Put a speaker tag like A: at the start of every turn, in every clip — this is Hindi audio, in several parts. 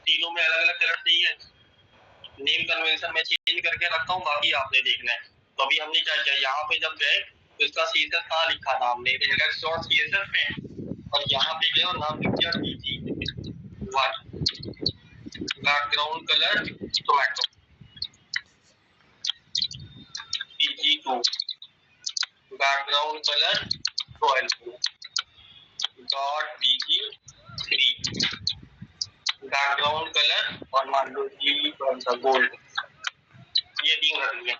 A: तीनों में अलग अलग कलर चाहिए, नेम कन्वेंशन में चेंज करके रखा हूँ, बाकी आपने देखना है। तो अभी हमने क्या किया, यहाँ पे जब गए तो इसका CSS कहाँ लिखा था हमने index.css में, और यहाँ पे गए और नाम लिख दिया BG1 background colour tomato, BG2 background colour royal blue, .BG3 background colour और मान लो कि गोल्ड, ये तीन रख लिए।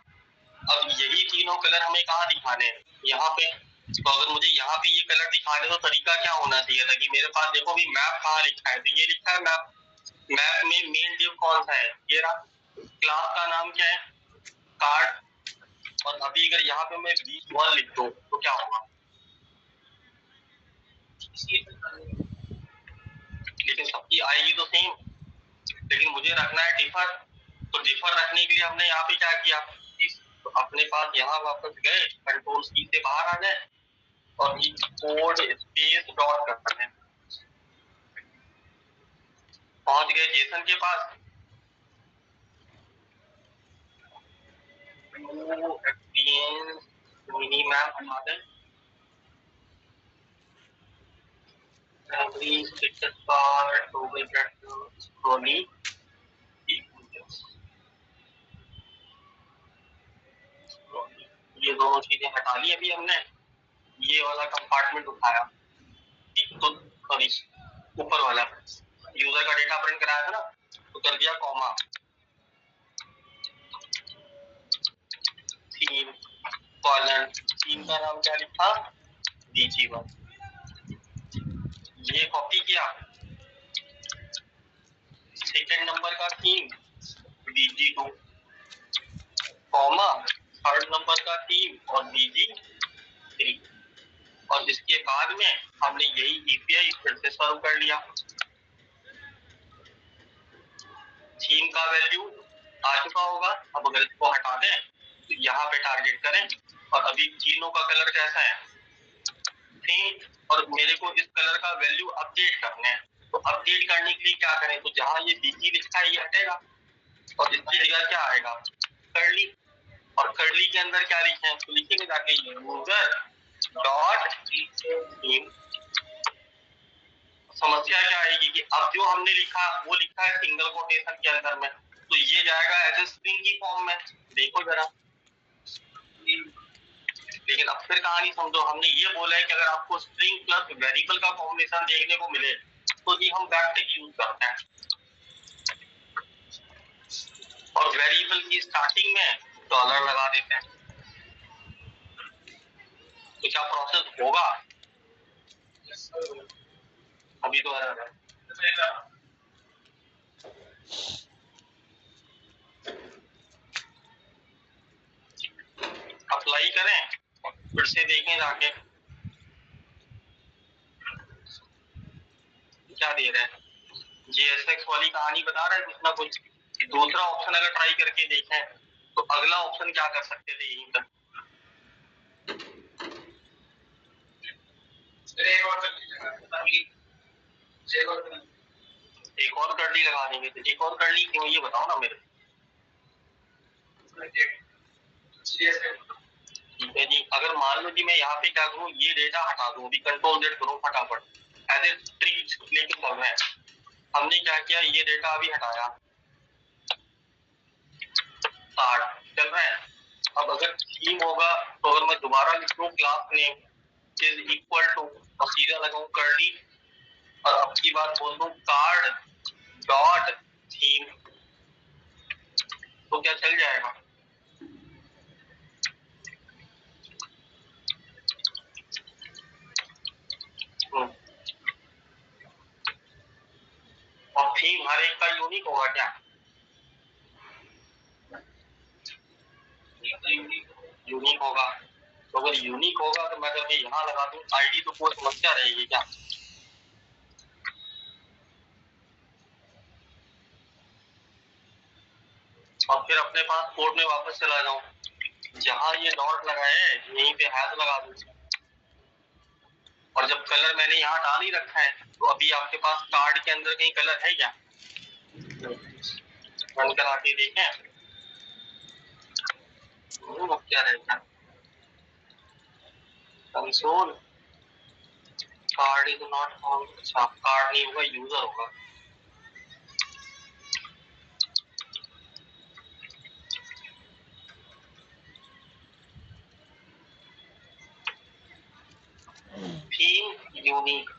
A: अब यही तीनों कलर हमें कहाँ दिखाने हैं, यहाँ पे। तो अगर मुझे यहाँ पे ये कलर दिखाने तो तरीका क्या होना चाहिए था कि मेरे पास देखो भी मैप कहाँ लिखा है, तो ये लिखा है मैप, मैप में मेन डिव कौन सा है, ये रहा। क्लास का नाम क्या है, कार्ड। और अभी अगर यहाँ पे मैं B1 लिख दूं तो क्या होगा, लेकिन सबकी आएगी तो सेम, लेकिन मुझे रखना है डिफर। तो डिफर रखने के लिए हमने यहाँ पे क्या किया, तो अपने पास यहाँ वापस गए, कंट्रोल C से बाहर आ गए और ये कोड स्पेस डॉट करते हैं, पहुंच गए जेसन के पास। मिनी मैप बना दें, every status bar toggle scrolling, ये दोनों चीजें हटा ली अभी हमने, ये वाला कंपार्टमेंट उठाया, तो सॉरी ऊपर वाला यूजर का डेटा प्रिंट कराया था ना, तो कर दिया कॉमा, थीम कॉलन, थीम का नाम क्या लिखा, BG1, ये कॉपी किया। सेकंड नंबर का theme BG2 comma, third number का थीम और BG3, और इसके बाद में हमने यही API फिर से सर्व कर लिया। थीम का वैल्यू आ चुका होगा, अब अगर इसको हटा दें तो यहाँ पे टारगेट करें, और अभी तीनों का कलर कैसा है, सेम, और मेरे को इस कलर का वैल्यू अपडेट करना है। तो अपडेट करने के लिए क्या करें, तो जहाँ ये BG लिखा है ये हटेगा और इसकी जगह क्या आएगा, कर्ली, और कर्ली के अंदर क्या लिखे, तो लिखेंगे जाके यूजर डॉट थीम। समस्या क्या आएगी कि अब जो हमने लिखा वो लिखा है सिंगल कोटेशन के अंदर में, तो ये जाएगा एज ए स्ट्रिंग की फॉर्म में, देखो जरा। लेकिन अब फिर कहानी समझो, हमने ये बोला है कि अगर आपको स्ट्रिंग प्लस वेरिएबल का कॉम्बिनेशन देखने को मिले तो ये हम बैकटिक यूज करते हैं, और वेरिएबल की स्टार्टिंग में डॉलर लगा देते हैं। तो क्या प्रोसेस होगा, अभी तो अप्लाई करें, फिर से देखें जाके क्या दे रहे हैं, JSX वाली कहानी बता रहा है कुछ ना कुछ। दूसरा ऑप्शन अगर ट्राई करके देखें तो अगला ऑप्शन क्या कर सकते थे, यहीं तक एक और कर्ली लगा देंगे, तो एक और कर्ली क्यों, ये बताओ ना मेरे। ठीक है जी, अगर मान लो कि मैं यहाँ पे क्या करूँ, ये डेटा हटा दूं, अभी कंट्रोल Z करूँ फटाफट, एज ए ट्रिक लेके चल रहे हैं। हमने क्या किया, ये डेटा अभी हटाया, चल रहा है। अब अगर थीम होगा तो अगर मैं दोबारा लिख दूं class name is equal to, और सीधा लगाऊं कर्ली, और अब की बात बोल दूं कार्ड डॉट थीम, तो क्या चल जाएगा, और थीम हर एक का यूनिक होगा क्या, यूनिक होगा। तो अगर यूनिक होगा तो मैं अगर यहाँ लगा दूं आईडी, तो कोई समस्या रहेगी क्या, और फिर अपने पास कोड में वापस चला जाऊं, जहां ये डॉट लगाए है यहीं पे हैश लगा दूं, और जब कलर मैंने यहाँ डाल ही रखा है, तो अभी आपके पास कार्ड के अंदर कहीं कलर है क्या, रन करा के देखें क्या रहेगा console card is not found. अच्छा कार्ड नहीं होगा यूजर होगा। थीम यूनिक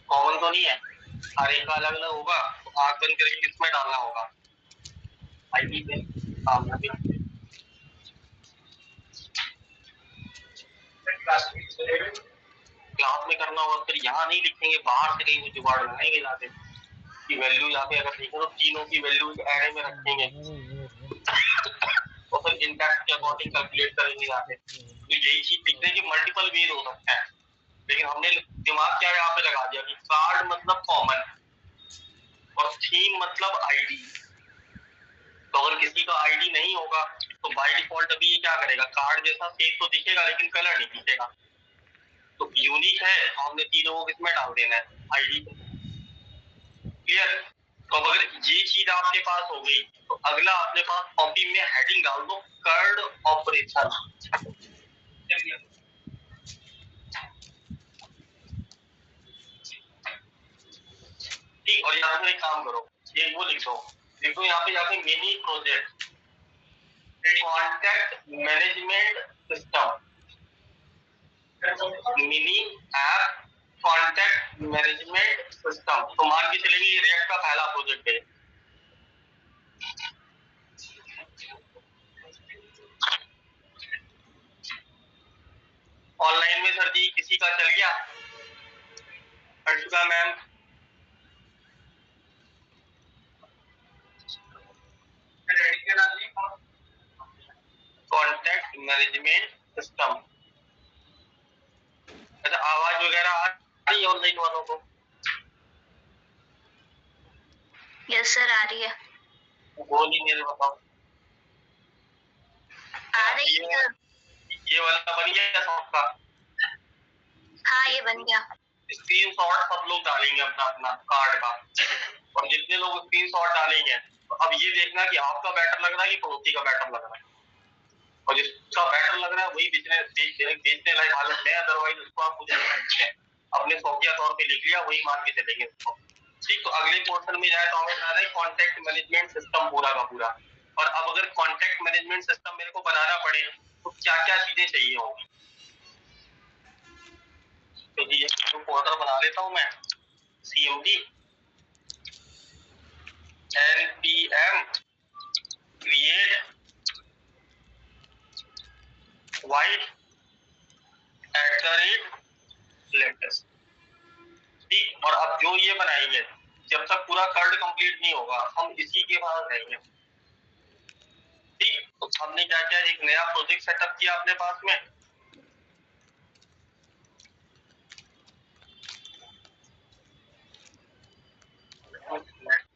A: कॉमन तो नहीं है, हर एक का अलग अलग होगा, तो आग बंद करके किसमें डालना होगा आईडी पे सामने भी क्लास में करना होगा। फिर यहाँ नहीं लिखेंगे, बाहर से कहीं जुगाड़ लगाएंगे जाके की वैल्यू यहाँ पे अगर देखें तो तीनों की वैल्यू एरे में रखेंगे और फिर इंडेक्स के अकॉर्डिंग कैलकुलेट करेंगे यहाँ पे। तो यही चीज दिखते हैं कि मल्टीपल वेज हो सकता है, लेकिन हमने दिमाग क्या यहाँ पे लगा दिया कि कार्ड मतलब कॉमन और थीम मतलब आईडी। तो अगर किसी का आईडी नहीं होगा तो बाय डिफॉल्ट अभी ये क्या करेगा, कार्ड जैसा सेव तो दिखेगा लेकिन कलर नहीं दिखेगा। तो यूनिक है तो हमने तीनों को किसमें डाल देना है आईडी पे। क्लियर। तो अगर ये चीज आपके पास हो गई तो अगला अपने पास कॉपी में हेडिंग डाल दो कर्ड ऑपरेशन। ठीक, और यहाँ पे एक काम करो, ये वो लिखो यहाँ पे जाके mini project contact management system, mini app contact management system. तो मान के चलेंगे ये रिएक्ट का पहला प्रोजेक्ट है। ऑनलाइन में सर जी किसी का चल गया अर्चुका मैम, कॉन्टैक्ट मैनेजमेंट सिस्टम। अच्छा आवाज वगैरह आ रही है ऑनलाइन वालों को?
B: यस सर आ रही है।
A: बोल ही मेरे बताओ
B: आ रही है।
A: ये वाला बन गया सबका?
B: हाँ ये बन गया।
A: स्क्रीनशॉट सब लोग डालेंगे अपना अपना कार्ड का, और जितने लोग स्क्रीनशॉट डालेंगे तो अब ये देखना कि आपका बैटर लग रहा है कि पड़ोसी का बैटर लग रहा है, और जिसका बैटर लग रहा है वही बेचने लायक हालत में, अदरवाइज उसको आप मुझे अपने शौकिया तौर पे लिख लिया वही मान के चलेंगे उसको। ठीक, तो अगले पोर्शन में जाए तो हमें बनाना है कॉन्टैक्ट मैनेजमेंट सिस्टम पूरा का पूरा। और अब अगर कॉन्टैक्ट मैनेजमेंट सिस्टम मेरे को बनाना पड़े तो क्या क्या चीजें चाहिए होंगी। तो जी एक पोर्टल बना लेता हूं मैं, CMD npm create white @latest। ठीक, और अब जो ये बनाएंगे जब तक पूरा कार्ड कंप्लीट नहीं होगा हम इसी के पास रहेंगे। ठीक, तो हमने क्या किया, एक नया प्रोजेक्ट सेटअप किया अपने पास में,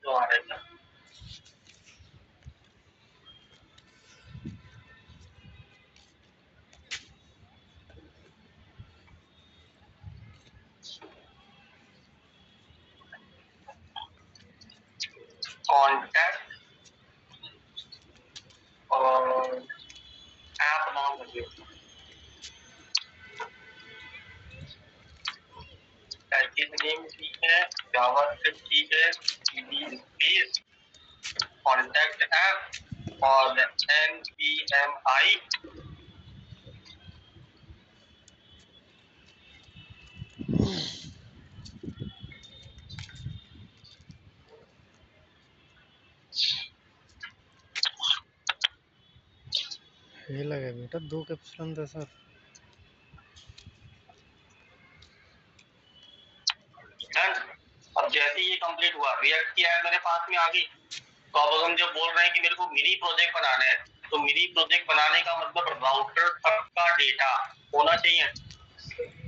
A: जो आ रहा है कॉन्टैक्ट और ऐप नाम रखिए, पैकेज नेम ठीक है, जावास्क्रिप्ट ठीक है, cd स्पेस कॉन्टैक्ट ऐप और npmi
C: ये लगे बेटा 2 कैप्सूल था सर।
A: अब जैसे ये कंप्लीट हुआ रिएक्ट की ऐप मेरे पास में आ गई, तो अब हम जब बोल रहे हैं कि मेरे को मिनी प्रोजेक्ट बनाना है तो मिनी प्रोजेक्ट बनाने का मतलब राउटर तक का डेटा होना चाहिए।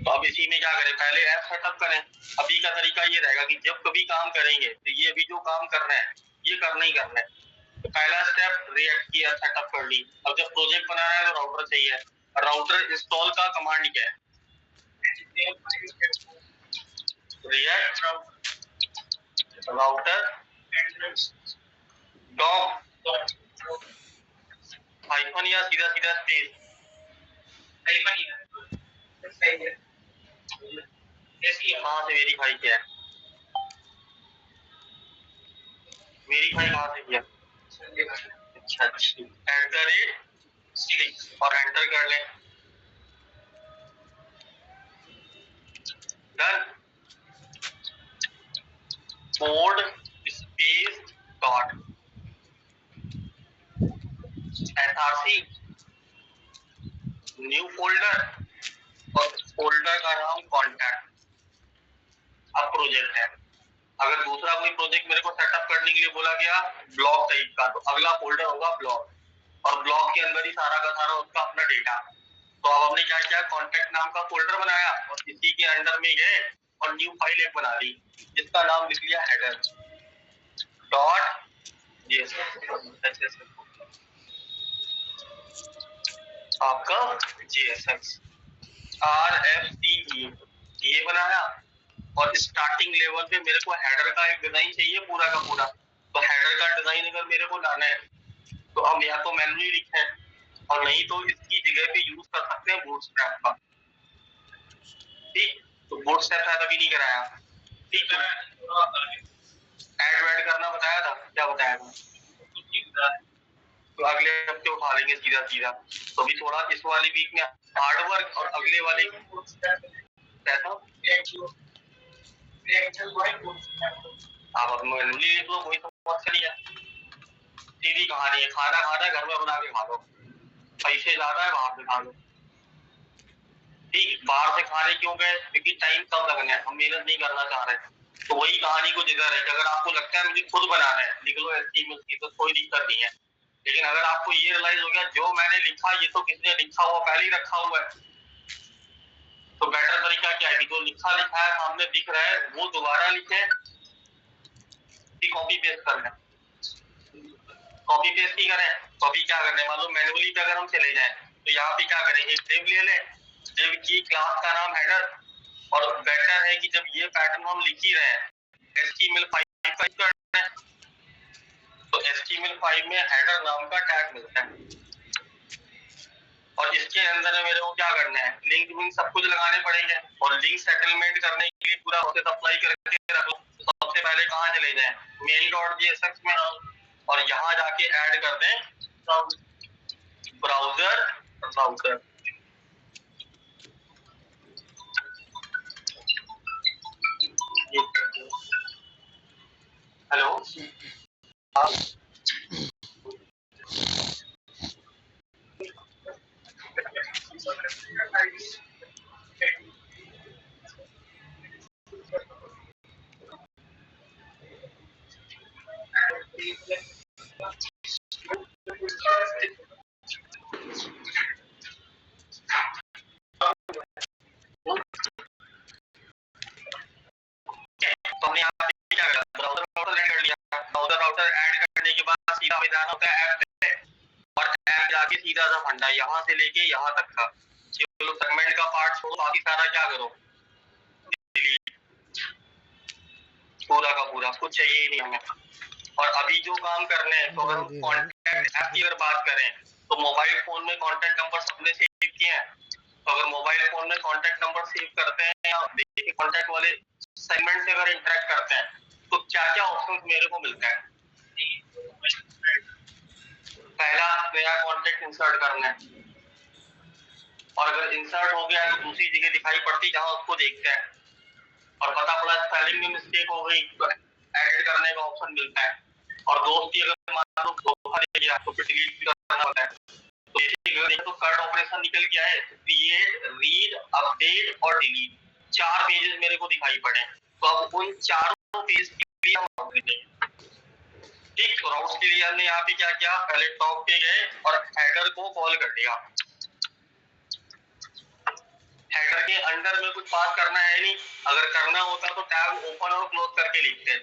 A: तो अब इसी में क्या करें, पहले ऐप सेटअप करें। अभी का तरीका ये रहेगा कि जब कभी काम करेंगे तो ये अभी जो काम कर रहे हैं ये करना ही करना है। तो पहला स्टेप रिएक्ट की ऐप सेटअप कर ली। अब जब प्रोजेक्ट बनाना है तो राउटर चाहिए, राउटर इंस्टॉल का कमांड क्या है, रिएक्ट राउटर डॉम हाइफन या सीधा सीधा स्पेस हाइफन ही सही है। कहाँ से वेरीफाई किया है? वेरीफाई कहाँ से किया? अच्छा @6 और एंटर कर लें। Done. Code space dot src new folder और फोल्डर का नाम कॉन्टैक्ट। अब प्रोजेक्ट है। अगर दूसरा कोई प्रोजेक्ट मेरे को सेटअप करने के लिए बोला गया ब्लॉक टाइप का, तो अगला फोल्डर होगा ब्लॉक, और ब्लॉक के अंदर ही सारा का सारा उसका अपना डेटा। तो अब हमने क्या किया, कॉन्टैक्ट नाम का फोल्डर बनाया और इसी के अंडर में गए और न्यू फाइल एक बना दी जिसका नाम लिख लिया हेडर डॉट आपका JSX RFCE ये बनाया। और स्टार्टिंग लेवल पे मेरे को हेडर का एक डिजाइन चाहिए पूरा का पूरा। तो हेडर का डिजाइन अगर मेरे को लाना है तो हम या तो मैन्युअली लिखें और नहीं तो इसकी जगह पे यूज कर सकते हैं बूटस्ट्रैप का। ठीक, तो बूटस्ट्रैप है कभी नहीं कराया। ठीक है, ऐड करना बताया था, क्या बताया था? तो अगले हफ्ते उठा लेंगे सीधा सीधा। तो अभी थोड़ा इस वाली वीक में हार्ड वर्क और अगले वाले आप मैन्युअली लिख लो, कोई समस्या नहीं है। सीधी कहानी है, खाना खाना घर में बना के खा लो, पैसे ज्यादा है बाहर से खा लो। ठीक, बाहर से खाने क्यों गए? क्योंकि टाइम कम लगना है, हम मेहनत नहीं करना चाह रहे। तो वही कहानी को जिधर है, अगर आपको लगता है मुझे खुद बनाना है लिख लो HTML की, तो कोई दिक्कत नहीं है। लेकिन अगर आपको ये रियलाइज हो गया जो मैंने लिखा ये तो किसने लिखा हुआ पहले ही रखा हुआ है, तो बेटर तरीका क्या है कि जो लिखा है सामने दिख रहा है वो दोबारा लिखे कि कॉपी पेस्ट कर लें। कॉपी पेस्ट ही करें तो अभी क्या करना है, मान लो मैन्युअली पे अगर हम चले जाएं तो यहाँ पे क्या करें, एक div ले लें, div की क्लास का नाम हेडर, और बेटर है कि जब ये पैटर्न हम लिख ही रहे हैं HTML5 का तो HTML5 में हेडर नाम का टैग मिलता है। और इसके अंदर मेरे को क्या करना है, लिंक विंक सब कुछ लगाने पड़ेंगे, और लिंक सेटलमेंट करने के लिए पूरा प्रोसेस अप्लाई करके रख लो। तो सबसे पहले कहाँ चले जाएं, mail.jsx में, और यहाँ जाके ऐड कर दें ब्राउजर। हेलो, हमने यहाँ पे क्या करा, ब्राउजर ऐड कर लिया। ब्राउजर ऐड करने के बाद सीधा मैदान होता है ऐप पे, और ऐप जाके सीधा सा फंडा यहाँ से लेके यहाँ तक का, चलो सेगमेंट का पार्ट छोड़ो, बाकी सारा क्या करो डिलीट, पूरा का पूरा, कुछ चाहिए ही नहीं हमें। और अभी जो काम करने हैं, तो अगर हम कॉन्टैक्ट ऐप की अगर बात करें तो मोबाइल फोन में कॉन्टैक्ट नंबर सबने सेव किए हैं। तो अगर मोबाइल फोन में कॉन्टैक्ट नंबर सेव करते हैं और देखिए कॉन्टैक्ट वाले सेगमेंट से अगर इंटरेक्ट करते हैं तो क्या क्या ऑप्शन मेरे को मिलता है। पहला नया कॉन्टैक्ट इंसर्ट करना है, और अगर इंसर्ट हो गया तो दूसरी जगह दिखाई पड़ती जहां उसको देखते हैं, और पता पड़ा स्पेलिंग में मिस्टेक हो गई तो एडिट करने का ऑप्शन मिलता है। और दोस्त की अगर मान लो धोखा दे दिया तो फिर डिलीट करना होता है। तो ये तो कर्ड ऑपरेशन निकल गया है, क्रिएट, रीड, अपडेट और डिलीट, 4 पेजेस मेरे को दिखाई पड़े। तो अब उन चारों पेज के लिए हम ठीक, तो राउट्स के लिए हमने यहाँ पे क्या किया, पहले टॉप पे गए और हेडर को कॉल कर दिया। हेडर के अंदर में कुछ पास करना है नहीं, अगर करना होता तो टैब ओपन और क्लोज करके लिखते हैं,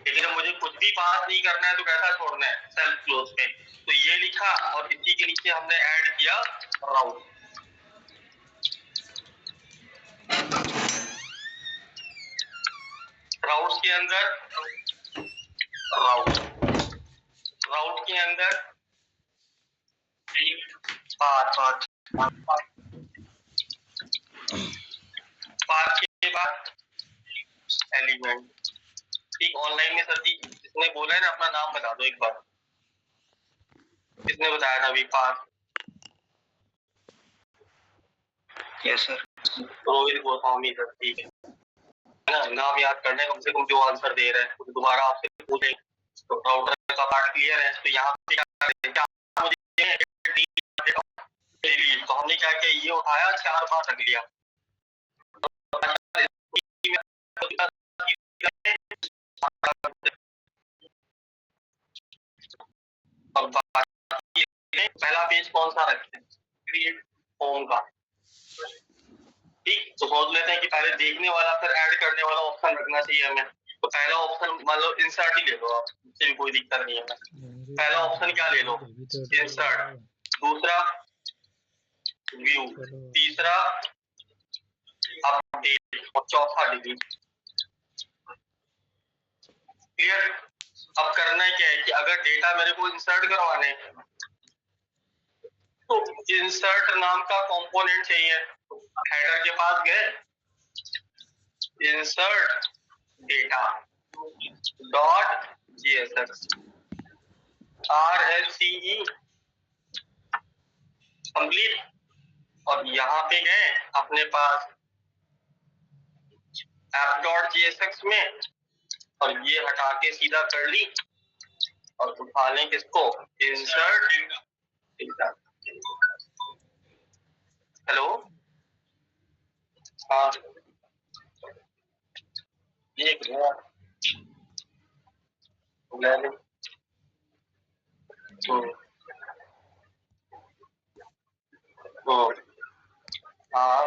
A: लेकिन अब मुझे कुछ भी पास नहीं करना है तो कैसा छोड़ना है, सेल्फ क्लोज पे। तो ये लिखा और इसी के नीचे हमने ऐड किया राउट। राउट्स के अंदर राउट पाथ के बाद एलिमेंट। ठीक, ऑनलाइन में सर जी जिसने बोला है ना अपना नाम बता दो एक बार, किसने बताया था अभी path? Yes sir, Rohit Goswami sir. ठीक है ना, नाम याद करना है कम से कम, जो आंसर दे रहे हैं तो दोबारा आपसे पूछे। तो राउटर का पार्ट क्लियर है, तो यहाँ पे क्या मुझे तो हमने क्या किया, ये उठाया 4 बार रख लिया। पहला पेज कौन सा रखते हैं, क्रिएट होम का। ठीक, तो सोच लेते हैं कि पहले देखने वाला फिर ऐड करने वाला ऑप्शन रखना चाहिए हमें। तो पहला ऑप्शन मान लो इंसर्ट ही ले लो आप, इससे भी कोई दिक्कत नहीं है। पहला ऑप्शन क्या ले लो, इंसर्ट। दूसरा व्यू, तीसरा अपडेट और चौथा डिलीट। क्लियर? अब करना क्या है कि अगर डेटा मेरे को इंसर्ट करवाने तो इंसर्ट नाम का कंपोनेंट चाहिए। हेडर के पास गए, insert data dot JSX RFCE complete. और यहाँ पे गए अपने पास app.jsx में, और ये हटा के सीधा कर ली और उठा लें किसको, इंसर्ट डेटा। हेलो, हाँ ये हाँ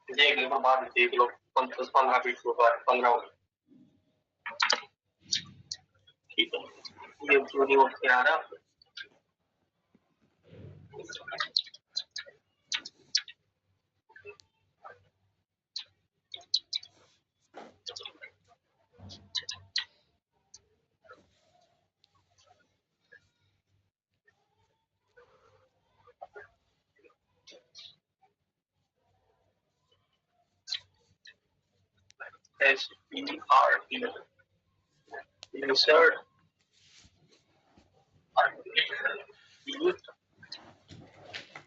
A: देख लो, बाद देख लो 15 फीट के बाद 15। ठीक है, ये पूरी उठ के आ रहा। SPRT insert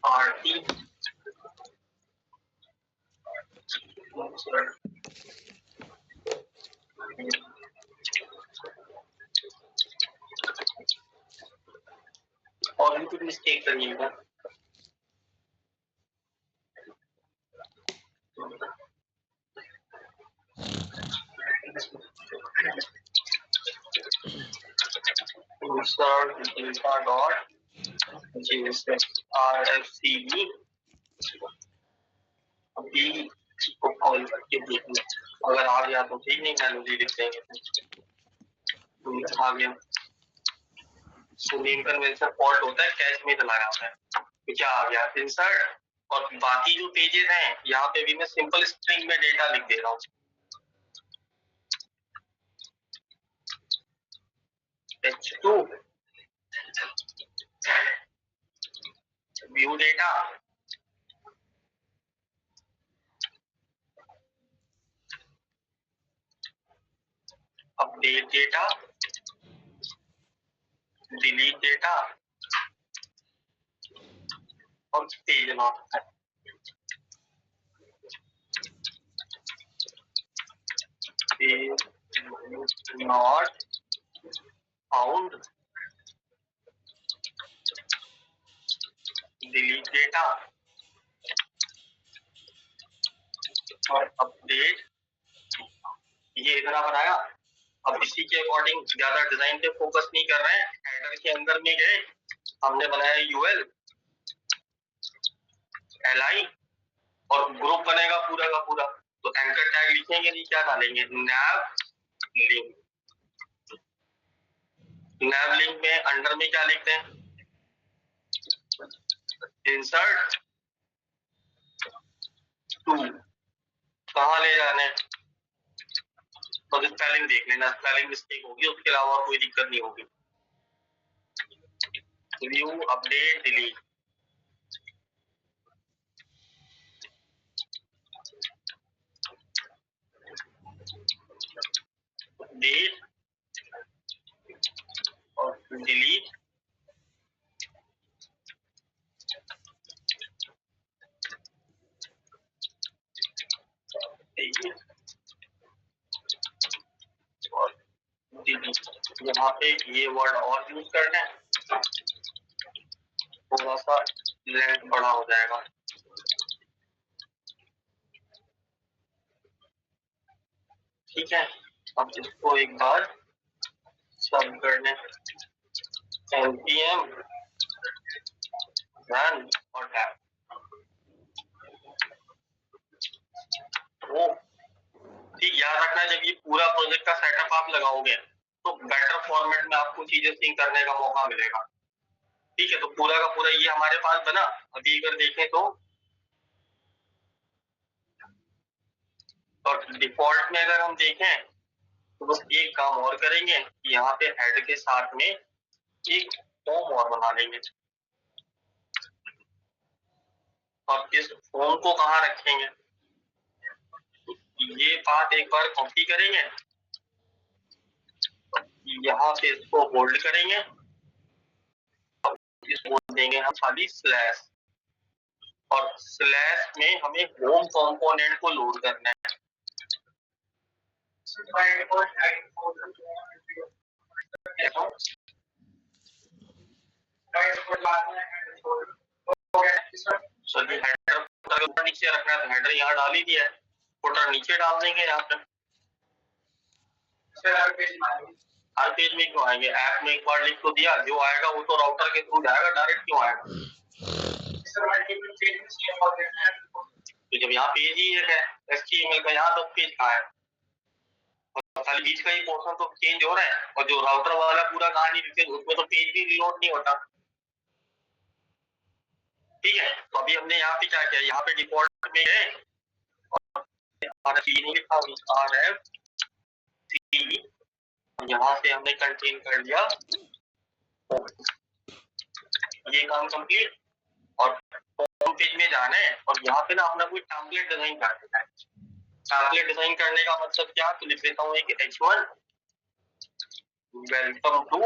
A: RT insert। और भी कुछ मिस्टेक करिएगा। insert data dot JSX RFCE अभी इसको कॉल करके देखना, अगर आ गया तो ठीक, नहीं मैनुअली लिख देंगे। आ गया, नेम कन्वेंशन फॉल्ट होता है, कैश में चला जाता है। तो क्या आ गया, इंसर्ट। और बाकी जो पेजेस हैं यहाँ पे भी मैं सिंपल स्ट्रिंग में डेटा लिख दे रहा हूँ। H2 view data, update data, delete data और page not. Page not found, delete data और अपडेट। ये इतना बनाया। अब इसी के अकॉर्डिंग ज्यादा डिजाइन पे फोकस नहीं कर रहे हैं, हेडर के अंदर में गए, हमने बनाया UL LI और ग्रुप बनेगा पूरा का पूरा। तो एंकर टैग लिखेंगे नहीं, क्या डालेंगे, nav लिंक। nav लिंक में अंडर में क्या लिखते हैं, इंसर्ट टू कहाँ ले जाने, तो स्पेलिंग देख लेना, स्पेलिंग मिस्टेक होगी, उसके अलावा कोई दिक्कत नहीं होगी। व्यू अपडेट डिलीट, अपडेट और डिलीट, और डिलीट। यहाँ पे ये वर्ड और यूज करना है, थोड़ा सा लेंथ बड़ा हो जाएगा। ठीक है, अब इसको एक बार सब करने, npm रन और टैब। वो ठीक याद रखना, जब ये पूरा प्रोजेक्ट का सेटअप आप लगाओगे तो बेटर फॉर्मेट में आपको चीजें सिंक करने का मौका मिलेगा। ठीक है, तो पूरा का पूरा ये हमारे पास बना। अभी अगर देखें तो और डिफॉल्ट में अगर हम देखें तो बस एक काम और करेंगे, यहाँ पे हेड के साथ में एक फॉर्म और बना लेंगे। और इस फॉर्म को कहाँ रखेंगे, ये बात एक बार कॉपी करेंगे, यहाँ पे इसको होल्ड करेंगे, इसको देंगे हम खाली स्लैश, और स्लैश में हमें होम कंपोनेंट को लोड करना है। चलिए हेडर नीचे रखना है तो हेडर यहाँ डाल ही दिया है, फुटर नीचे डाल देंगे यहाँ पे। हर पेज में क्यों आएंगे, ऐप में एक बार लिख तो दिया, जो आएगा वो तो राउटर के थ्रू जाएगा, डायरेक्ट क्यों आएगा। तो जब यहाँ पेज ही एक है HTML का, यहाँ तो पेज कहाँ है, खाली बीच का ही पोर्शन तो चेंज हो रहा है, और जो राउटर वाला पूरा कहानी उसमें तो पेज भी रिलोड नहीं होता। ठीक है, तो अभी हमने यहाँ पे क्या किया, यहाँ पे डिफॉल्ट में है और लिखा RFC, यहाँ से हमने कंटेन कर लिया, ये काम कंप्लीट। और होम पेज में जाना है और यहाँ पे ना अपना कोई टेम्पलेट डिजाइन कर देना है। टेम्पलेट डिजाइन करने का मतलब क्या, तो लिख देता हूँ एक H1 welcome to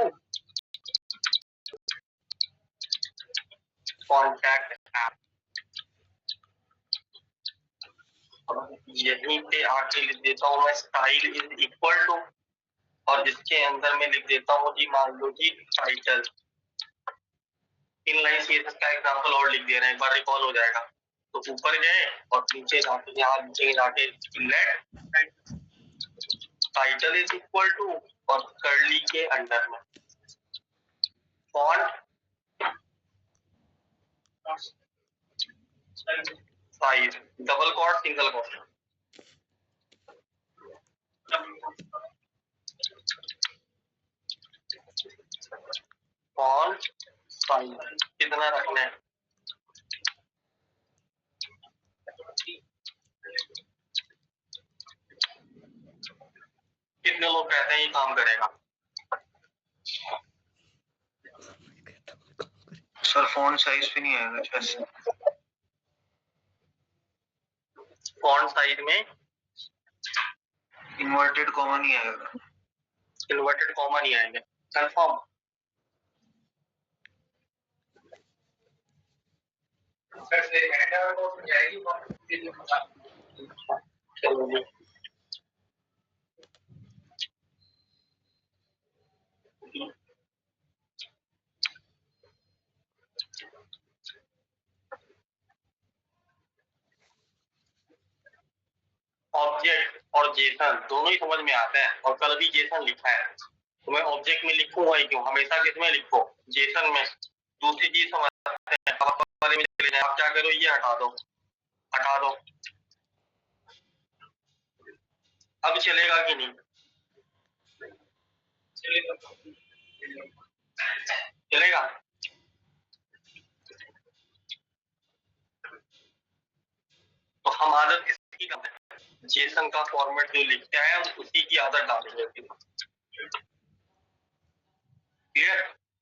A: contact app, यहीं पे आके लिख देता हूँ मैं स्टाइल इज इक्वल टू, और जिसके अंदर में लिख देता हूँ जी मान लो जी टाइटल। इनलाइन सीएसएस का एग्जांपल और लिख दे रहे हैं, एक बार रिकॉल हो जाएगा। तो ऊपर गए और नीचे जाके यहाँ नीचे जाके let title is equal to, और कर्ली के अंडर में font size, double quote single quote, font size कितना रखना है, कितने लोग कहते हैं ये काम करेगा।
D: सर फॉन्ट साइज पे नहीं आएगा, जैसे
A: फॉन्ट साइज में
D: इन्वर्टेड कॉमा नहीं आएगा,
A: इन्वर्टेड कॉमा नहीं आएंगे, कंफर्म। चलो जी, ऑब्जेक्ट और जेसन दोनों ही समझ में आते हैं, और कल भी जेसन लिखा है, तो मैं ऑब्जेक्ट में लिखूंगा ही क्यों, हमेशा किसमें लिखो, जेसन में। दूसरी चीज समझते हैं, आप क्या करो, ये हटा दो, हटा दो। अब चलेगा कि नहीं, चलेगा। तो हम आदत किसकी करते हैं, जेसन का फॉर्मेट जो लिखते हैं हम उसी की आदत डालेंगे। क्लियर?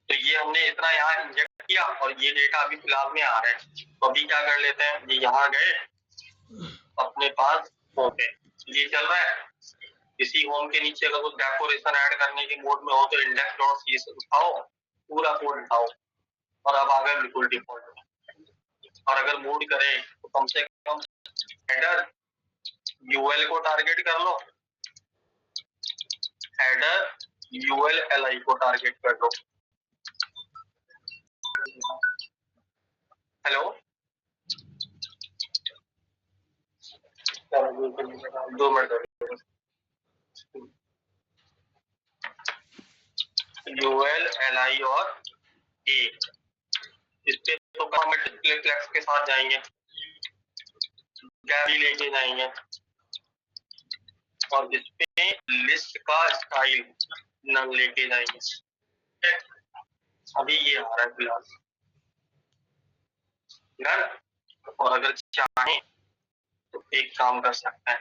A: तो ये हमने इतना यहाँ इंजेक्ट किया और ये डेटा अभी फिलहाल में आ रहा है। तो अभी क्या कर लेते हैं, ये यहाँ गए अपने पास होम पे, ये चल रहा है। इसी होम के नीचे अगर कुछ डेकोरेशन ऐड करने के मोड में हो तो इंडेक्स डॉट सी से उठाओ, पूरा कोड उठाओ और अब आ गए बिल्कुल डिफॉल्ट में। और अगर मूड करें तो कम से कम हेडर यूएल को टारगेट कर लो, हेडर यूएल एलआई को टारगेट कर लो। हेलो, 2 मिनट यूएल एलआई और ए, इस पे तो हम डिस्प्ले फ्लेक्स के साथ जाएंगे, गैरी लेके जाएंगे और इस पे लिस्ट का स्टाइल नल लेके जाएंगे। अभी ये आ रहा है फिलहाल डन। और अगर चाहें तो एक काम कर सकते हैं,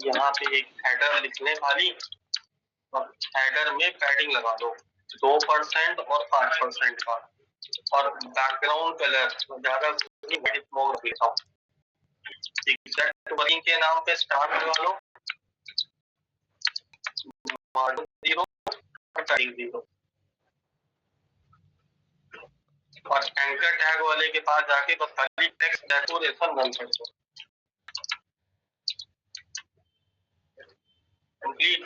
A: यहाँ पे एक हेडर लिख लें खाली और हेडर में पैडिंग लगा दो 2% और 5% का, और बैकग्राउंड कलर ज्यादा स्मॉग देता हूँ। एग्जैक्ट वर्किंग के नाम पे स्टार्ट लगा लो, मॉडल 0 और टाइम 0, और एंकर टैग वाले के पास जाके बस खाली टेक्स्ट डेकोरेशन बंद कर दो। कंप्लीट।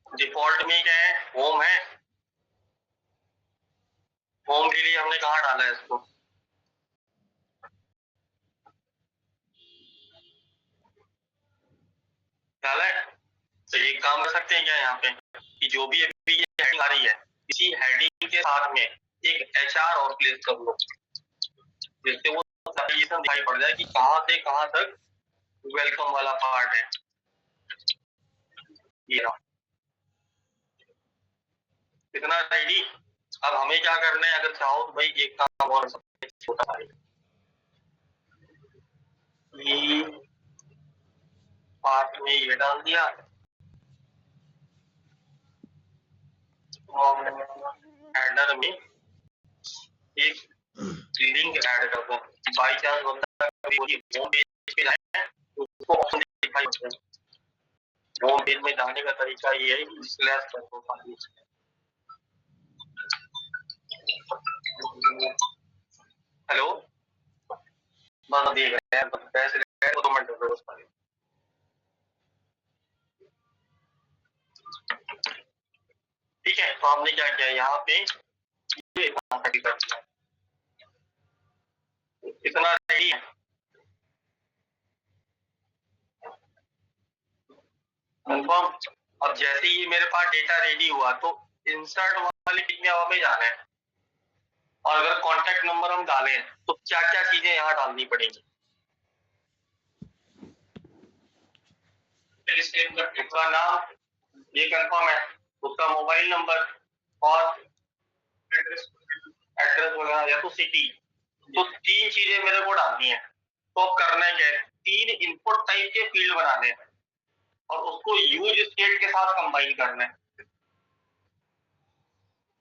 A: डिफॉल्ट में क्या है, होम है। होम के लिए हमने कहाँ डाला है इसको, डाला है। तो ये काम कर सकते हैं क्या यहाँ पे कि जो भी अभी ये हेडिंग आ रही है इसी हेडिंग के साथ में एक एचआर और प्लेस कर लो, जिससे वो सजेशन दिखाई पड़ जाए कि कहाँ से कहाँ तक वेलकम वाला पार्ट है। ये ना इतना रेडी। अब हमें क्या करना है, अगर चाहो तो भाई एक काम और छोटा है, ये पार्ट में ये डाल दिया और हेडर में एक लिंक ऐड कर दो। बाई चांस बंदा होम पेज पे जाए तो उसको ऑप्शन दिखाई देता है। होम पेज में जाने का तरीका ये है कि स्लैश कर दो खाली। हेलो, बस देख रहे हैं, बस पैसे लगे तो 2 मिनट दो बस। ठीक है, तो हमने क्या किया यहाँ पे ये कर दिया, इतना रेडी है। कंफर्म। अब जैसे ही मेरे पास डेटा रेडी हुआ तो इंसर्ट वाले पेज में हमें जाना है, और अगर कॉन्टेक्ट नंबर हम डालें तो क्या क्या चीजें यहाँ डालनी पड़ेंगी। उसका नाम ये कंफर्म है, उसका मोबाइल नंबर और एड्रेस वगैरह या तो सिटी, तो 3 चीजें मेरे को डालनी है। तो अब करना है क्या है, 3 इनपुट टाइप के फील्ड बनाने हैं और उसको यूज स्टेट के साथ कंबाइन करना है।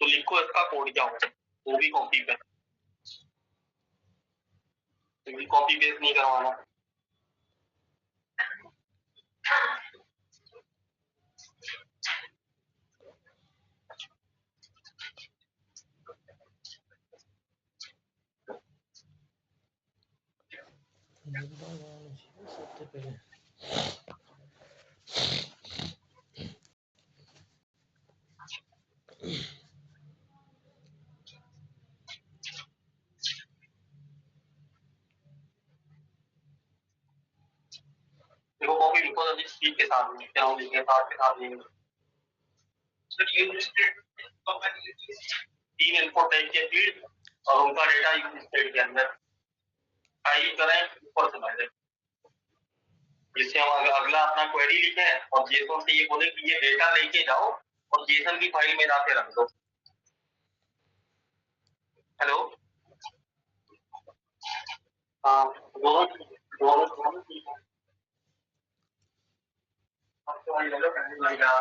A: तो लिखो इसका कोड क्या होगा, वो भी कॉपी पे, कॉपी पेस्ट नहीं करवाना।
C: सबसे पहले
A: देखो कॉपी लिखो तो स्पीड के साथ में क्या होगी, के साथ नहीं। Sir use state 3 input type के फील्ड और उनका डेटा यूज स्टेट के अंदर टाइप करें ऊपर से बैठे, जिससे हम अगला अपना क्वेरी लिखे और जेसन से ये बोले कि ये डेटा लेके जाओ और जेसन की फाइल में जाके रख दो। हेलो, हाँ दोनों दोनों दोनों ठीक है। अब तो वही येलो करने लग गया।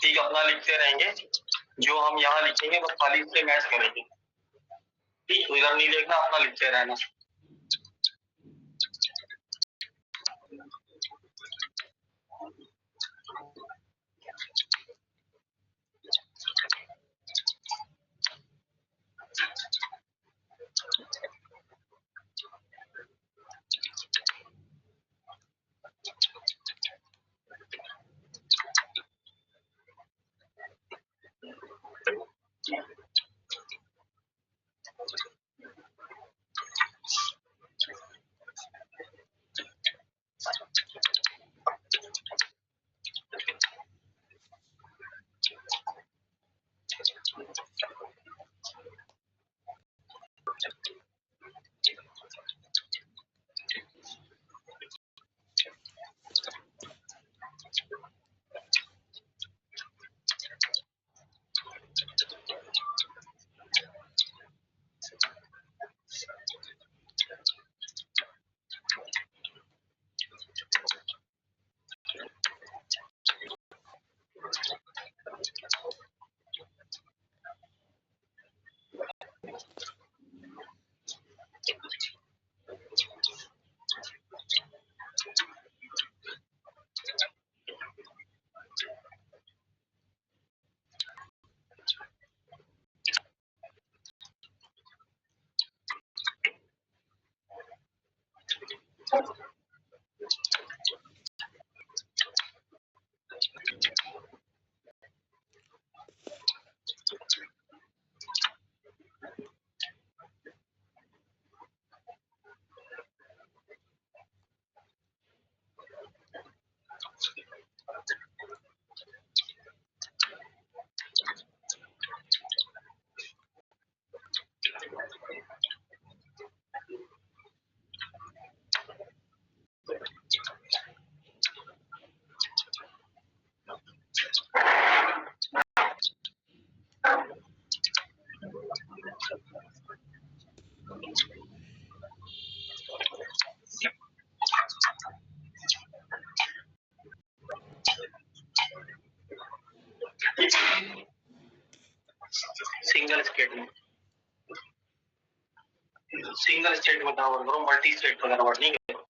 A: ठीक अपना लिखते रहेंगे, जो हम यहाँ लिखेंगे बस खाली इससे मैच करेंगे। ठीक इधर नहीं देखना, अपना लिखते रहना। सिंगल स्टेट में, सिंगल स्टेट में कन्वर्ट करो, मल्टी स्टेट में कन्वर्ट नहीं करो।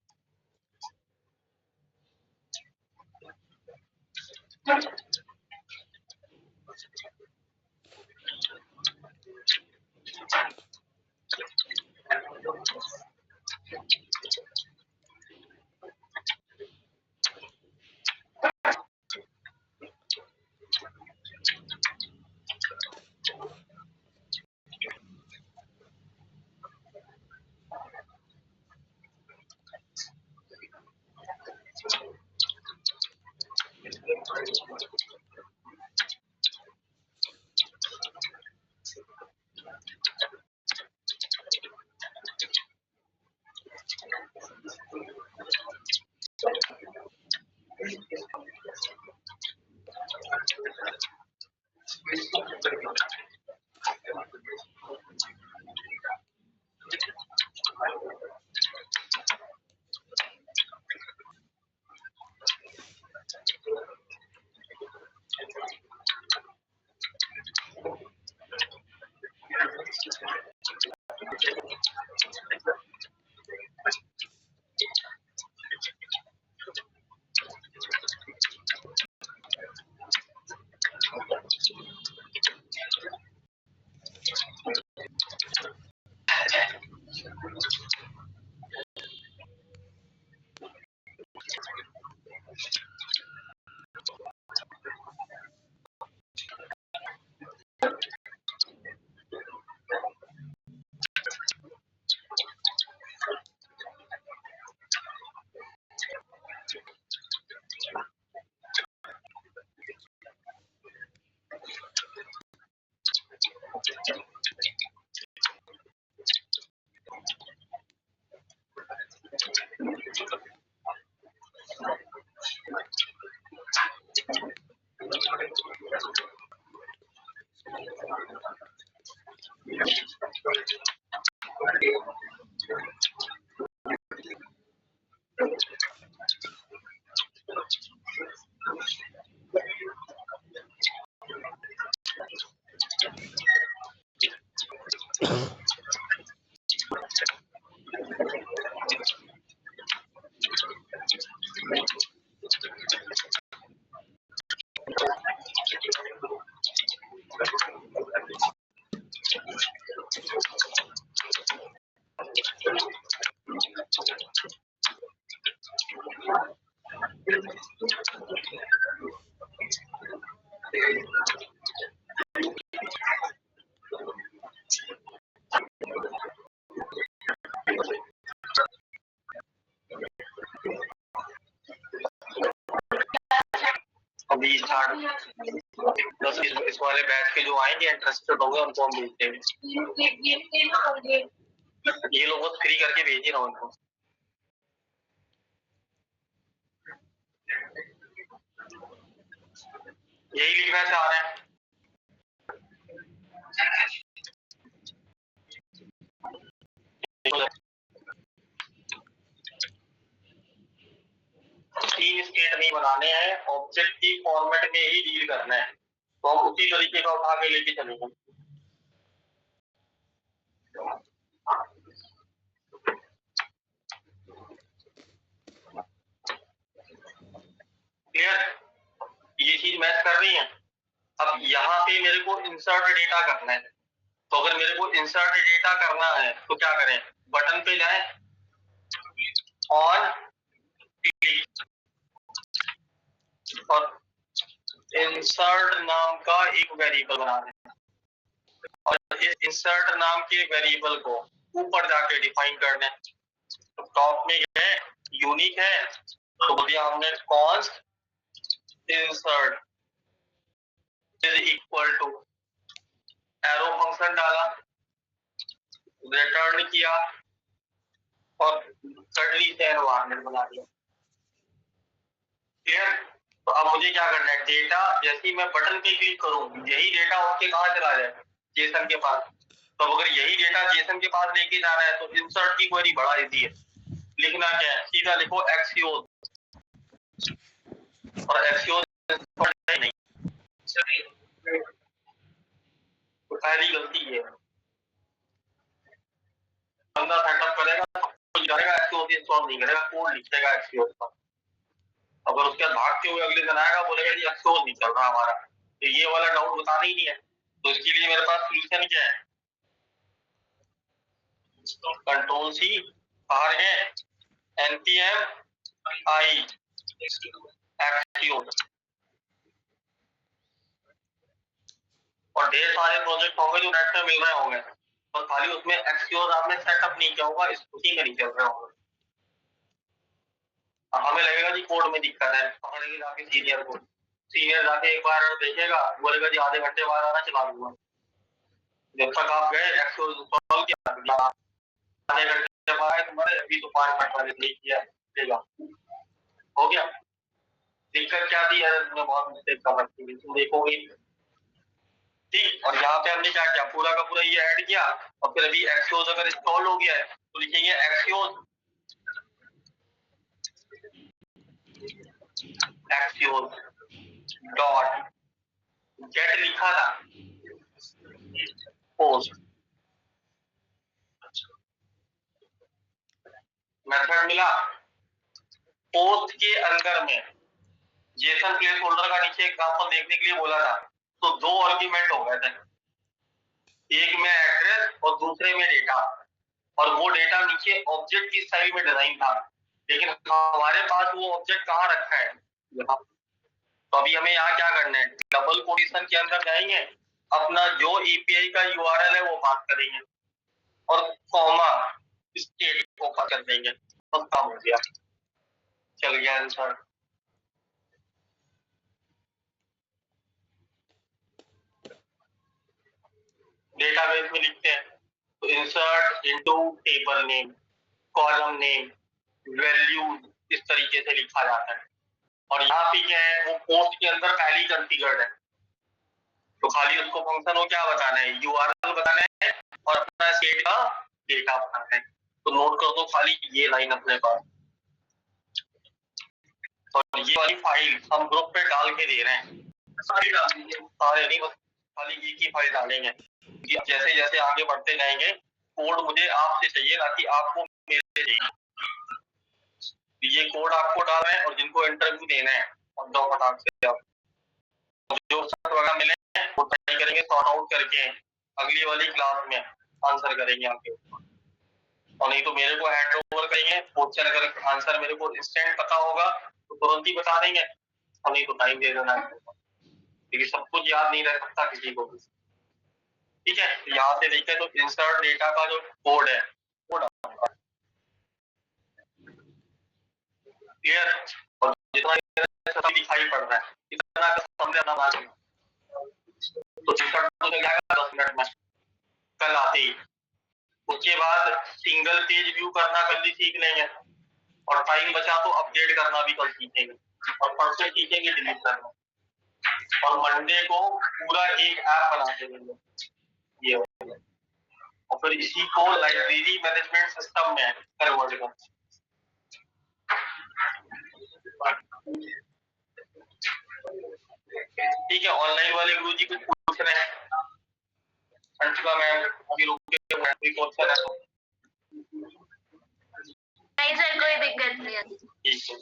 A: अभी स्टार्ट 10 इस वाले बैच के जो आएंगे इंटरेस्टेड होंगे उनको हम भेजते हैं। ये लोग बहुत फ्री करके भेज ही रहा हूँ उनको। यही लिखना चाह रहे हैं। तीन स्टेट नहीं बनाने हैं, ऑब्जेक्टिव फॉर्मेट में ही डील करना है, तो हम उसी तरीके का उठा के लेके चलेंगे। क्लियर? ये चीज मैच कर रही है। अब यहाँ पे मेरे को इंसर्ट डेटा करना है, तो अगर मेरे को इंसर्ट डेटा करना है तो क्या करें, बटन पे जाएं, ऑन क्लिक और इंसर्ट नाम का एक वेरिएबल बना दें और इस इंसर्ट नाम के वेरिएबल को ऊपर जाके डिफाइन कर दें। तो टॉप में है यूनिक है, तो बोल दिया हमने const insert is equal to arrow function डाला, रिटर्न किया और कर्ली से एनवायरनमेंट बना दिया। क्लियर? तो अब मुझे क्या करना है, डेटा जैसे ही मैं बटन पे क्लिक करूं यही डेटा उसके कहां चला जाए, जेसन के पास। तो अगर यही डेटा जेसन के पास लेके जाना है तो इंसर्ट की क्वेरी बड़ा इजी है। लिखना क्या है, सीधा लिखो एक्सियोस, और एक्सियोस नहीं, तो पहली गलती है, बंदा सेटअप करेगा तो जाएगा एक्सियोस इंस्टॉल नहीं करेगा, कोड लिखेगा एक्सियोस का। अगर उसके बाद भागते हुए अगले दिन आएगा बोलेगा जी एक्सियोस नहीं चल रहा हमारा, तो ये वाला डाउट बताना ही नहीं है। तो इसके लिए मेरे पास सॉल्यूशन क्या है, कंट्रोल सी बाहर है npm i एक्सियोस, और ढेर सारे प्रोजेक्ट होंगे जो नेट पे मिल रहे होंगे, तो खाली उसमें एक्सियोस आपने सेटअप नहीं किया होगा, उसी में नहीं चल रहा होगा। हमें लगेगा जी कोड में दिक्कत है, पकड़ेंगे जाके सीनियर कोड, सीनियर जाके एक बार देखेगा, बोलेगा जी आधे घंटे बाद आना, चला दूंगा। जब तक आप गए एक्सक्यूज इंस्टॉल किया, आधे घंटे बाद आए तुम्हारे, अभी तो 5 मिनट पहले नहीं किया, देगा, हो गया। दिक्कत क्या थी यार, इसमें बहुत मिस्टेक कर रखी थी, तुम देखोगे ठीक। और यहाँ पे हमने क्या किया, पूरा का पूरा ये ऐड किया, और फिर अभी एक्सक्यूज अगर इंस्टॉल हो गया है तो लिखेंगे एक्सक्यूज डॉट गेट लिखा था, पोस्ट मेथड मिला। पोस्ट के अंदर में जेसन प्लेस होल्डर का नीचे एग्जांपल देखने के लिए बोला था, तो 2 आर्गुमेंट हो गए थे, एक में एड्रेस और दूसरे में डेटा, और वो डेटा नीचे ऑब्जेक्ट की स्टाइल में डिजाइन था, लेकिन हमारे पास वो ऑब्जेक्ट कहाँ रखा है यहाँ। तो अभी हमें यहाँ क्या करना है, डबल कोटेशन के अंदर जाएंगे, अपना जो एपीआई का यूआरएल है वो पास करेंगे, और कॉमा स्टेट को पास कर देंगे, बस काम हो गया, चल गया आंसर। डेटाबेस में लिखते हैं तो insert into table name, column name, value, इस तरीके से लिखा जाता है। और यहाँ पे क्या है, वो पोस्ट के अंदर पहले ही कॉन्फ़िगर्ड है, तो खाली उसको फंक्शन को क्या बताना है, यूआरएल बताना है और अपना स्टेट का डेटा बताना है। तो नोट कर दो खाली ये लाइन अपने पास, और ये वाली फाइल हम ग्रुप पे डाल के दे रहे हैं, सारी डाल दीजिए, सारे नहीं, बस खाली एक ही फाइल डालेंगे। जैसे जैसे आगे बढ़ते जाएंगे कोड मुझे आपसे चाहिए, ना कि आपको मेरे से चाहिए। ये कोड आपको डाल रहे हैं, और जिनको इंटरव्यू देना है और दो फटाक से आप जो वगैरह मिले हैं वो ट्राई करेंगे सॉर्ट आउट करके, अगली वाली क्लास में आंसर करेंगे आपके, और नहीं तो मेरे को हैंड ओवर करेंगे क्वेश्चन, अगर आंसर मेरे को इंस्टेंट पता होगा तो तुरंत ही बता देंगे, और नहीं तो टाइम दे देना, क्योंकि सब कुछ याद नहीं रह सकता किसी को भी। ठीक है, यहाँ से देखते हैं तो इंसर्ट डेटा का जो कोड है वो डालूंगा, क्लियर। और जितना दिखाई पड़ रहा है इतना समझ आना बाकी, तो इंसर्ट तो चल जाएगा 10 मिनट में कल आते ही। उसके बाद सिंगल पेज व्यू करना कल ही सीख लेंगे, और टाइम बचा तो अपडेट करना भी कल सीखेंगे, और परसों सीखेंगे डिलीट करना, और मंडे को पूरा एक ऐप बना देंगे ये, और फिर इसी को लाइब्रेरी मैनेजमेंट सिस्टम में कन्वर्ट कर। ठीक है, ऑनलाइन वाले गुरु जी कुछ पूछ रहे हैं, अंशिका मैम अभी रुक के कोई क्वेश्चन है तो
B: नहीं सर, कोई दिक्कत नहीं है।
A: ठीक है।